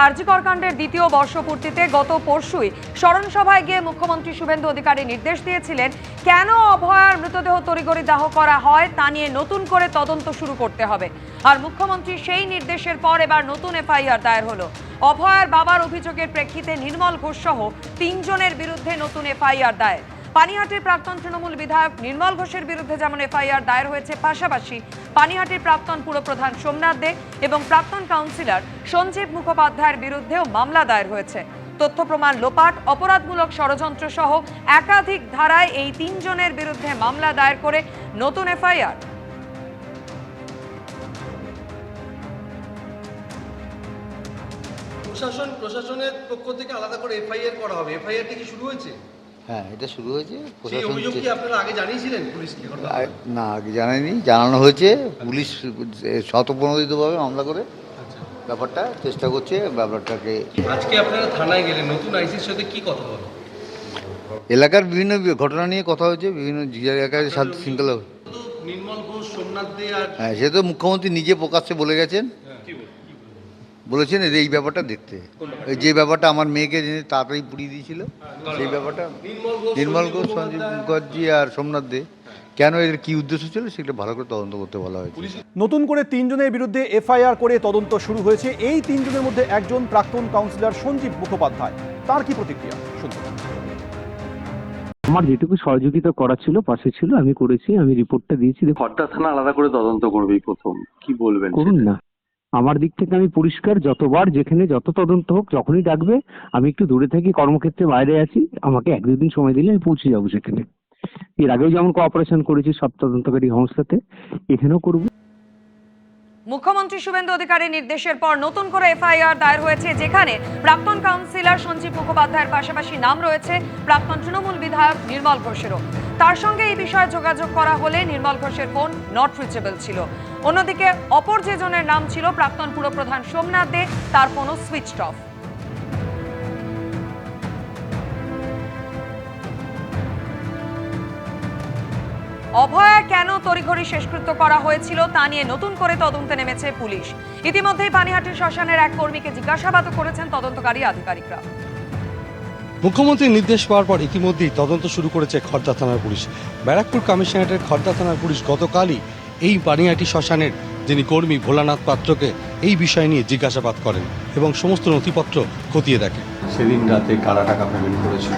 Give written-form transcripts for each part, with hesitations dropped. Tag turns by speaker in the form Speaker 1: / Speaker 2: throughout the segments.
Speaker 1: আর জি কর কাণ্ডের দ্বিতীয় বর্ষপূর্তিতে গত পরশুই স্মরণ সভায় গিয়ে মুখ্যমন্ত্রী শুভেন্দু অধিকারী নির্দেশ দিয়েছিলেন কেন অভয়ার মৃতদেহ তড়িঘড়ি দাহ করা হয় তা নিয়ে নতুন করে তদন্ত শুরু করতে হবে। আর মুখ্যমন্ত্রী সেই নির্দেশের পর এবার নতুন এফআইআর দায়ের হলো। অভয়ার বাবার অভিযোগের প্রেক্ষিতে নির্মল ঘোষ সহ 3 জনের বিরুদ্ধে নতুন এফআইআর দায়ের। পানিহাটির প্রাক্তন তৃণমূল বিধায়ক নির্মল ঘোষের বিরুদ্ধে যেমন এফআইআর দায়ের হয়েছে, পাশাপাশি পানিহাটির প্রাক্তন পুরপ্রধান সোমনাথ দে এবং প্রাক্তন কাউন্সিলর সঞ্জীব মুখোপাধ্যায়ের বিরুদ্ধেও মামলা দায়ের হয়েছে। তথ্য প্রমাণ লোপাট, অপরাধমূলক ষড়যন্ত্র সহ একাধিক ধারায় এই 3 জনের বিরুদ্ধে মামলা দায়ের করে নতুন এফআইআর।
Speaker 2: প্রশাসনের পক্ষ থেকে আলাদা করে এফআইআর করা হবে। এফআইআর কি শুরু হয়েছে?
Speaker 3: হ্যাঁ, এটা শুরু হয়েছে।
Speaker 2: সেই অভিযোগ কি আপনারা আগে জানিয়েছিলেন পুলিশকে?
Speaker 3: না, আগে জানায়নি, জানানো হয়েছে। পুলিশ স্বতঃপ্রণোদিতভাবে মামলা করে ব্যাপারটা চেষ্টা করছে ব্যাপারটাকে।
Speaker 2: আজকে আপনারা থানায় গেলেন, নতুন আইসির সাথে কি কথা হলো?
Speaker 3: এলাকার বিভিন্ন ঘটনা নিয়ে কথা হয়েছে, বিভিন্ন এলাকায় শান্তি শৃঙ্খলা।
Speaker 2: নির্মল ঘোষ, সোমনাথ দে আর
Speaker 3: হ্যাঁ, সে তো মুখ্যমন্ত্রী নিজে প্রকাশ্যে বলে গেছেন, বলেছেন এই ব্যাপারটা দেখতে। যে ব্যাপারটা আমার মেয়েকে তাড়াতাড়ি পুড়িয়ে দিয়েছিল, সেই ব্যাপারটা নির্মল ঘোষ, সঞ্জীব মুখার্জি আর সোমনাথ দে কেন এর কি উদ্দেশ্য ছিল সেটা ভালো করে তদন্ত করতে বলা হয়েছে।
Speaker 4: নতুন করে 3 জনের বিরুদ্ধে এফআইআর করে তদন্ত শুরু হয়েছে। এই 3 জনের মধ্যে একজন প্রাক্তন কাউন্সিলর সঞ্জীব মুখোপাধ্যায়। তার কি প্রতিক্রিয়া শুনুন।
Speaker 5: আমার যেটুকু সহযোগিতা করা ছিল, পাশে ছিল, আমি করেছি। আমি রিপোর্টটা দিয়েছি।
Speaker 6: খড়দা থানা আলাদা করে তদন্ত করবেই প্রথম, কি বলবেন?
Speaker 5: করুন না, আমার দিক থেকে আমি পরিষ্কার। যতবার যেখানে যত তদন্ত হোক, যখনই ডাকবে, আমি একটু দূরে থাকি, কর্মক্ষেত্রে বাইরে আছি, আমাকে 1-2 দিন সময় দিলে আমি পৌঁছে যাবো সেখানে। এর আগেও যেমন কোঅপারেশন করেছি সব তদন্তকারী সংস্থাতে, এখানেও করব।
Speaker 1: মুখ্যমন্ত্রী শুভেন্দু অধিকারীর নির্দেশের পর নতুন করে এফআইআর দায়ের হয়েছে, যেখানে প্রাক্তন কাউন্সিলর সঞ্জীব মুখোপাধ্যায়ের পাশাপাশি নাম রয়েছে প্রাক্তন তৃণমূল বিধায়ক নির্মল ঘোষেরও। তার সঙ্গে এই বিষয়ে যোগাযোগ করা হলে নির্মল ঘোষের ফোন নট রিচেবল ছিল। অন্যদিকে অপর যে জনের নাম ছিল প্রাক্তন পুরপ্রধান সোমনাথ দে, তার ফোনও সুইচড অফ। অভয়া কেন তড়িঘড়ি শেষকৃত্য করা হয়েছিল তা নিয়ে নতুন করে তদন্তে নেমেছে পুলিশ। ইতিমধ্যেই পানিহাটির শ্মশানের এক কর্মীকে জিজ্ঞাসাবাদ করেছেন তদন্তকারী আধিকারিকরা।
Speaker 7: মুখ্যমন্ত্রীর নির্দেশ পাওয়ার পর ইতিমধ্যেই তদন্ত শুরু করেছে খড়দা থানার পুলিশ। ব্যারাকপুর কমিশনারেটের খড়দা থানার পুলিশ গতকালই এই পানিহাটি শ্মশানের যিনি কর্মী ভোলানাথ পাত্রকে এই বিষয় নিয়ে জিজ্ঞাসাবাদ করেন এবং সমস্ত নথিপত্র খতিয়ে দেখে।
Speaker 6: সেদিন রাতে কারা টাকা পেমেন্ট করেছিল?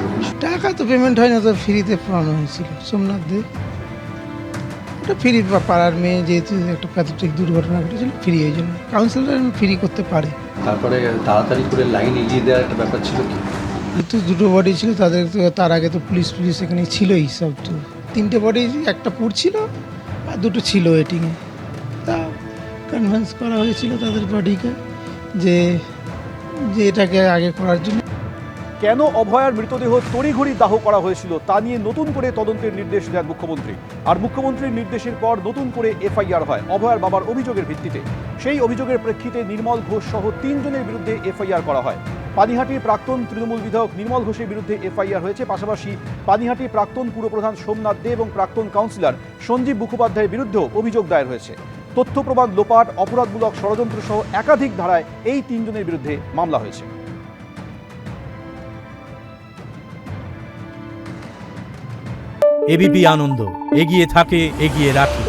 Speaker 8: টাকা তো পেমেন্ট হয় না, তো ফ্রিতে পাওয়ানো হয়েছিল। সোমনাথ দে ওটা ফ্রি, পাড়ার মেয়ে যেহেতু একটা প্যাথেটিক দুর্ঘটনা ঘটেছিল, ফ্রি, এই জন্য কাউন্সিলর ফ্রি করতে পারে।
Speaker 6: তারপরে তাড়াতাড়ি করে লাইন এগিয়ে দেওয়ার একটা ব্যাপার ছিল কি?
Speaker 8: কিন্তু 2টো বডি ছিল, তাদের তো তার আগে তো পুলিশ এখানে ছিলই সব। তো 3টে বডি, একটা পুড়ছিল আর 2টো ছিল ওয়েটিংয়ে। তা কনভিন্স করা হয়েছিল তাদের বডিকে যে এটাকে আগে করার জন্য।
Speaker 4: কেন অভয়ার মৃতদেহ তড়িঘড়ি দাহ করা হয়েছিল তা নিয়ে নতুন করে তদন্তের নির্দেশ দেন মুখ্যমন্ত্রী। আর মুখ্যমন্ত্রীর নির্দেশের পর নতুন করে এফআইআর হয় অভয়ার বাবার অভিযোগের ভিত্তিতে। সেই অভিযোগের প্রেক্ষিতে নির্মল ঘোষ সহ 3 জনের বিরুদ্ধে এফআইআর করা হয়। পানিহাটির প্রাক্তন তৃণমূল বিধায়ক নির্মল ঘোষের বিরুদ্ধে এফআইআর হয়েছে, পাশাপাশি পানিহাটির প্রাক্তন পুরপ্রধান সোমনাথ দে এবং প্রাক্তন কাউন্সিলর সঞ্জীব মুখোপাধ্যায়ের বিরুদ্ধেও অভিযোগ দায়ের হয়েছে। তথ্য প্রমাণ লোপাট, অপরাধমূলক ষড়যন্ত্র সহ একাধিক ধারায় এই 3 জনের বিরুদ্ধে মামলা হয়েছে।
Speaker 9: এবিপি আনন্দ, এগিয়ে থাকে, এগিয়ে রাখে।